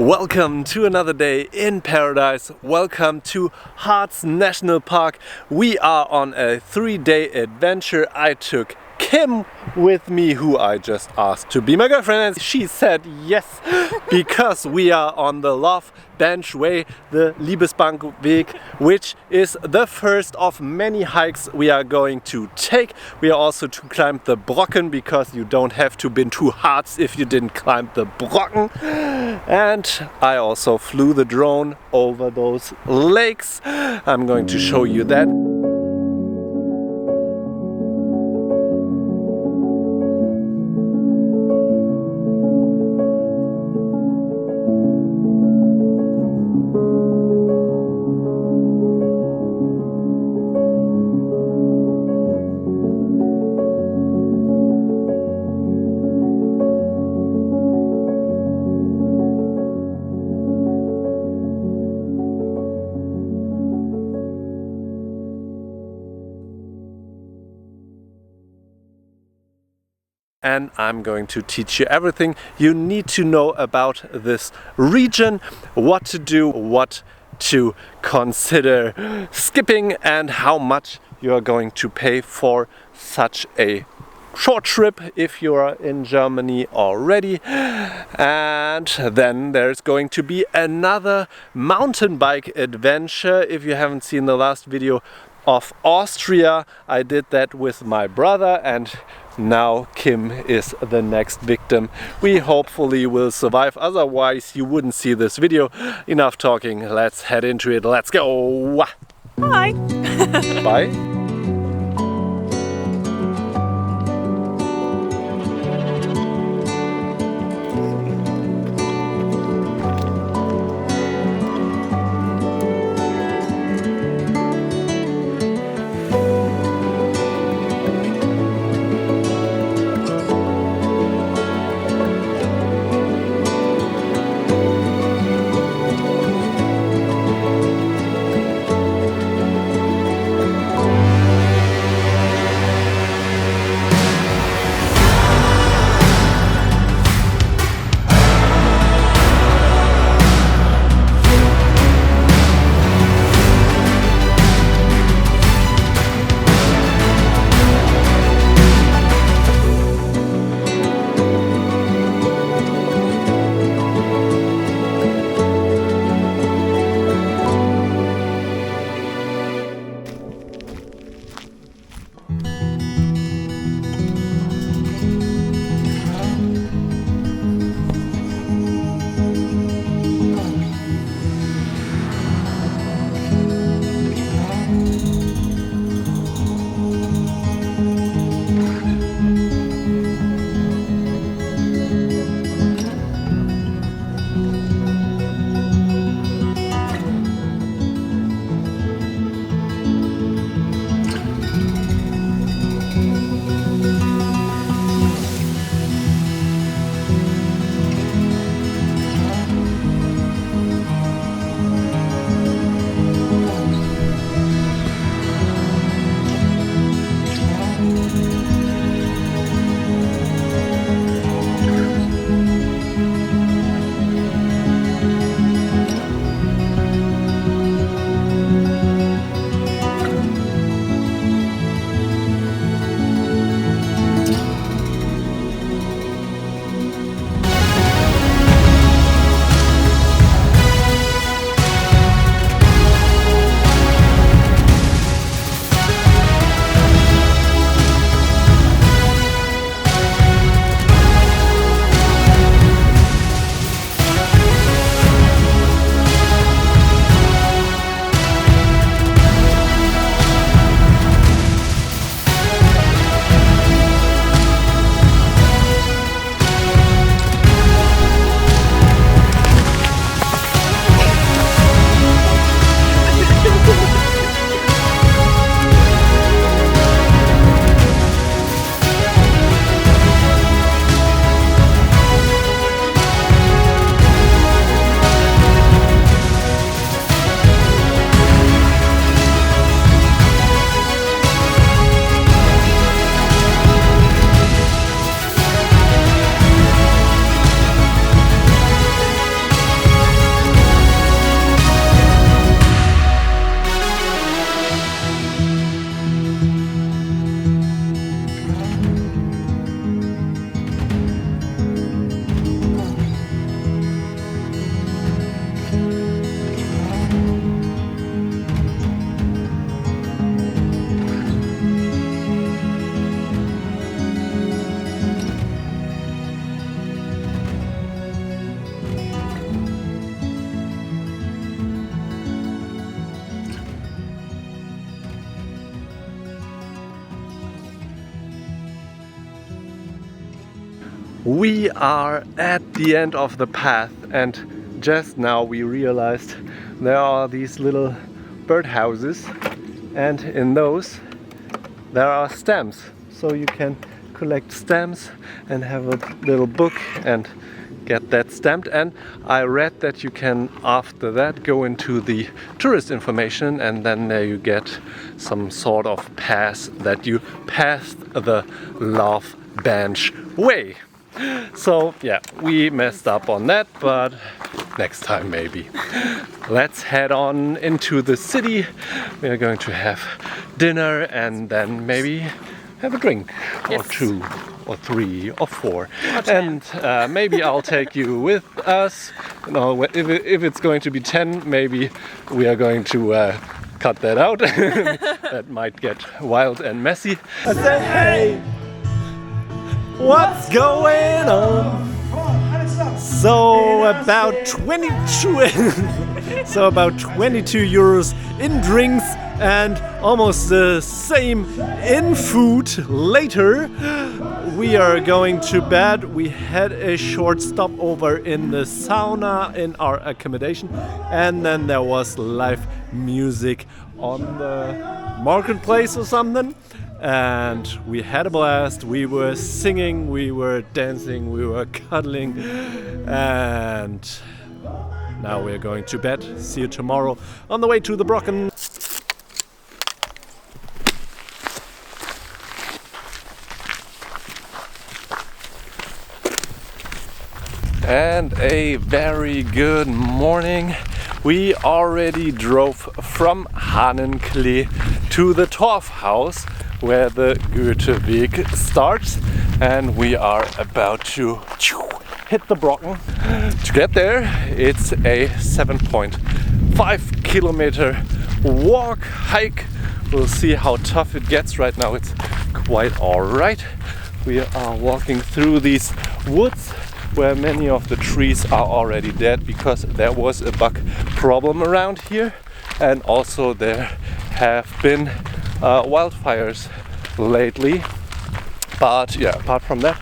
Welcome to another day in paradise. Welcome to Harz National Park. We are on a 3-day adventure. I took Kim with me, who I just asked to be my girlfriend, and she said yes, because we are on the Love Bench Way, the Liebesbankweg, which is the first of many hikes we are going to take. We are also to climb the Brocken, because you don't have to been to Harz if you didn't climb the Brocken. And I also flew the drone over those lakes. I'm going to show you that. And I'm going to teach you everything you need to know about this region, what to do, what to consider skipping, and how much you are going to pay for such a short trip if you are in Germany already. And then there's going to be another mountain bike adventure. If you haven't seen the last video of Austria, I did that with my brother, and now Kim is the next victim. We hopefully will survive, otherwise you wouldn't see this video. Enough talking, let's head into it. Let's go! Bye! Bye! We are at the end of the path, and just now we realized there are these little birdhouses, and in those there are stamps. So you can collect stamps and have a little book and get that stamped. And I read that you can after that go into the tourist information, and then there you get some sort of pass that you passed the Love Bench way. So yeah, we messed up on that, but next time maybe. Let's head on into the city. We are going to have dinner and then maybe have a drink or two or three or four. And maybe I'll take you with us. No, if it's going to be 10, maybe we are going to cut that out. That might get wild and messy. I said, hey! What's going on? So about 22 euros in drinks and almost the same in food. Later we are going to bed. We had a short stopover in the sauna in our accommodation, and then there was live music on the marketplace or something. And we had a blast. We were singing, we were dancing, we were cuddling, and now we're going to bed. See you tomorrow on the way to the Brocken. And a very good morning. We already drove from Hahnenklee to the Torfhaus, where the Getaway starts, and we are about to hit the Brocken. To get there, it's a 7.5 kilometer walk, hike. We'll see how tough it gets. Right now it's quite alright. We are walking through these woods where many of the trees are already dead because there was a bug problem around here, and also there have been wildfires lately. But yeah, apart from that,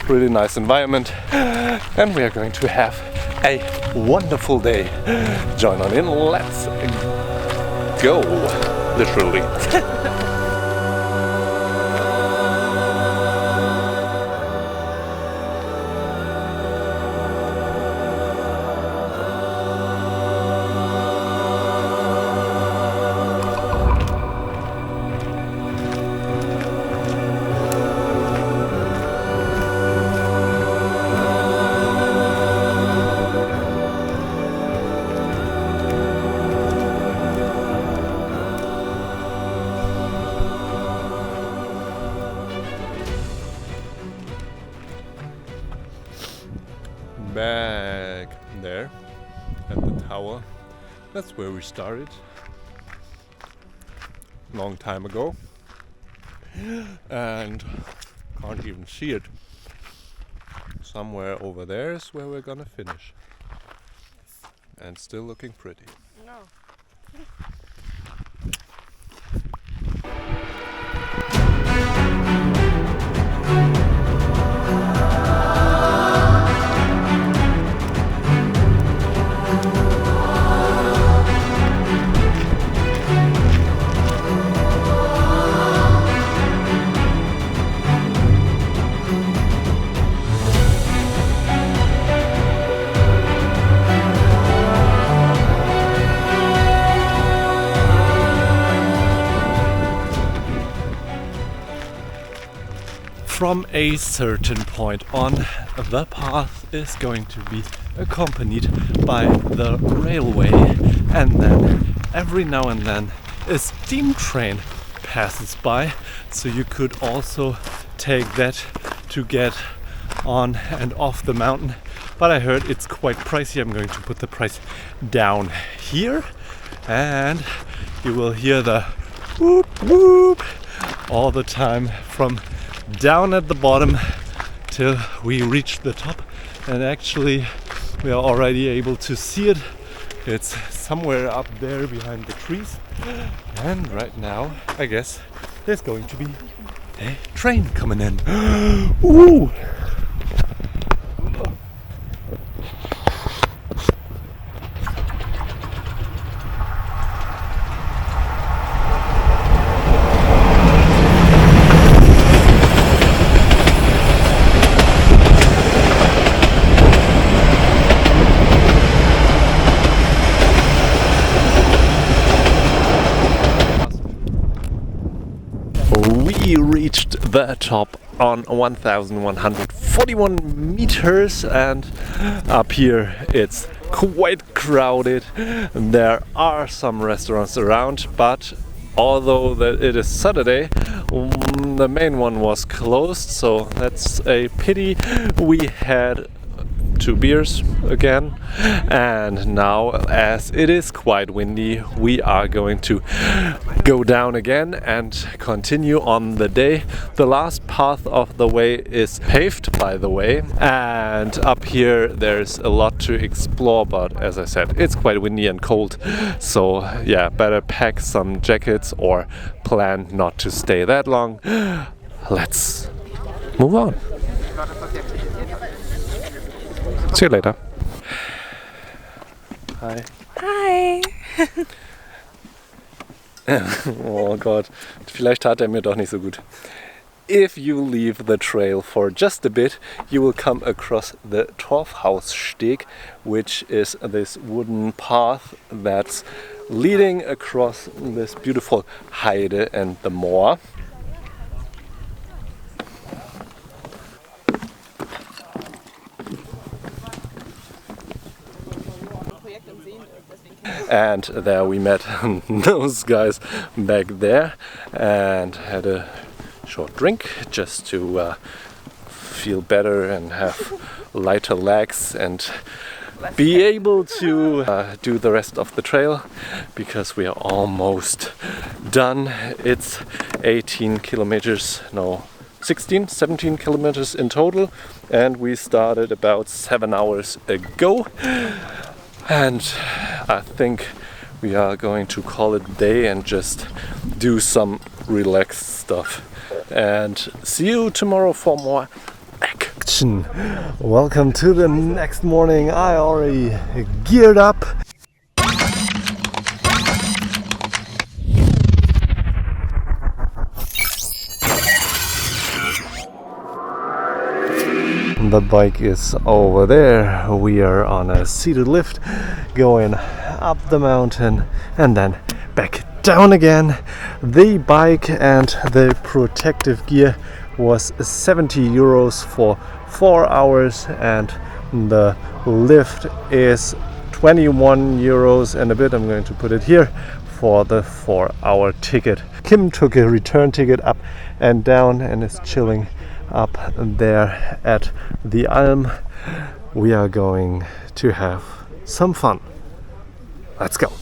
really nice environment, and we are going to have a wonderful day. Join on in, let's go, literally. Back there at the tower, that's where we started long time ago, and can't even see it. Somewhere over there is where we're gonna finish, and still looking pretty. No. From a certain point on, the path is going to be accompanied by the railway, and then every now and then a steam train passes by, so you could also take that to get on and off the mountain. But I heard it's quite pricey. I'm going to put the price down here, and you will hear the whoop whoop all the time from down at the bottom till we reach the top. And actually we are already able to see it. It's somewhere up there behind the trees, and right now I guess there's going to be a train coming in. Ooh. we reached the top on 1141 meters, and up here it's quite crowded. There are some restaurants around, but although it is Saturday, the main one was closed, so that's a pity. We had 2 beers again, and now, as it is quite windy, we are going to go down again and continue on the day. The last path of the way is paved, by the way, and up here there's a lot to explore, but as I said, it's quite windy and cold, so yeah, better pack some jackets or plan not to stay that long. Let's move on. See you later. Hi. Hi. Oh Gott, vielleicht tat mir doch nicht so gut. If you leave the trail for just a bit, you will come across the Torfhaussteg, which is this wooden path that's leading across this beautiful Heide and the moor. And there we met those guys back there and had a short drink just to feel better and have lighter legs and be able to do the rest of the trail, because we are almost done. It's 18 kilometers, no, 17 kilometers in total, and we started about 7 hours ago. And I think we are going to call it a day and just do some relaxed stuff. And see you tomorrow for more action. Welcome to the next morning. I already geared up. The bike is over there. We are on a seated lift going up the mountain and then back down again. The bike and the protective gear was 70 euros for 4 hours, and the lift is 21 euros and a bit. I'm going to put it here for the 4-hour ticket. Kim took a return ticket up and down and is chilling up there at the Alm. We are going to have some fun. Let's go.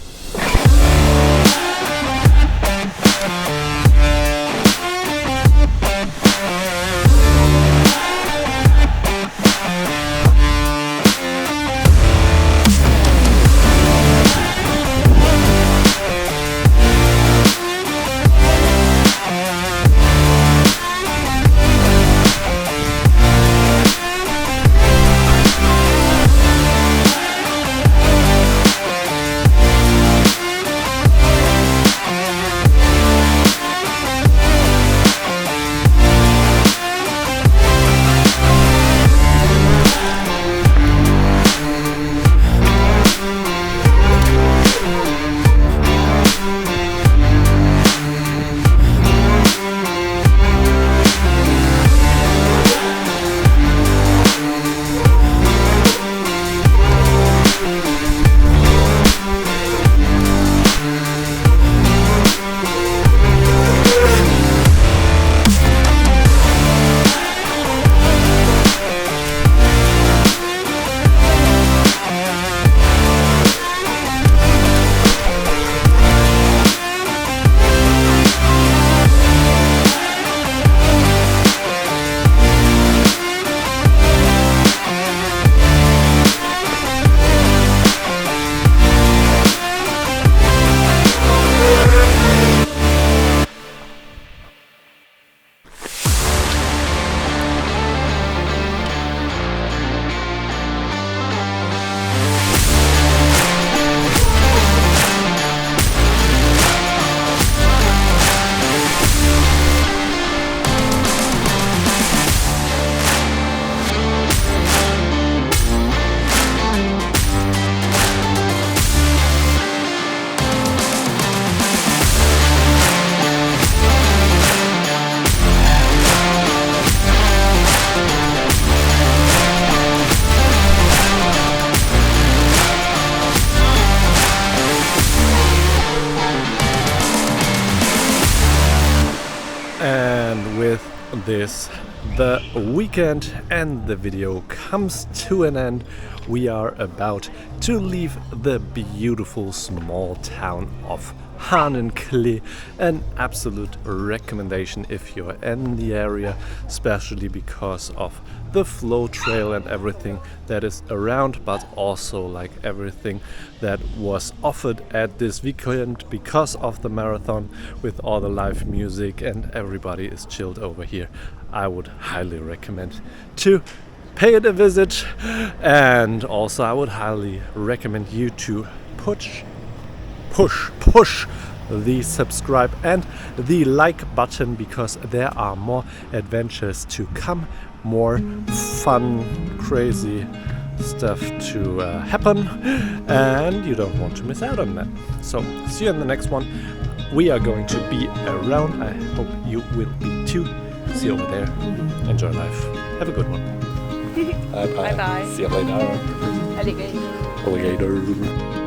this, the weekend and the video comes to an end. We are about to leave the beautiful small town of Hahnenklee. An absolute recommendation if you're in the area, especially because of the flow trail and everything that is around, but also like everything that was offered at this weekend because of the marathon with all the live music and everybody is chilled over here. I would highly recommend to pay it a visit, and also I would highly recommend you to push the subscribe and the like button, because there are more adventures to come, more fun, crazy stuff to happen, and you don't want to miss out on that. So see you in the next one. We are going to be around. I hope you will be too. See you over there. Enjoy life. Have a good one. Bye bye. Bye bye. See you later. Alligator. Alligator.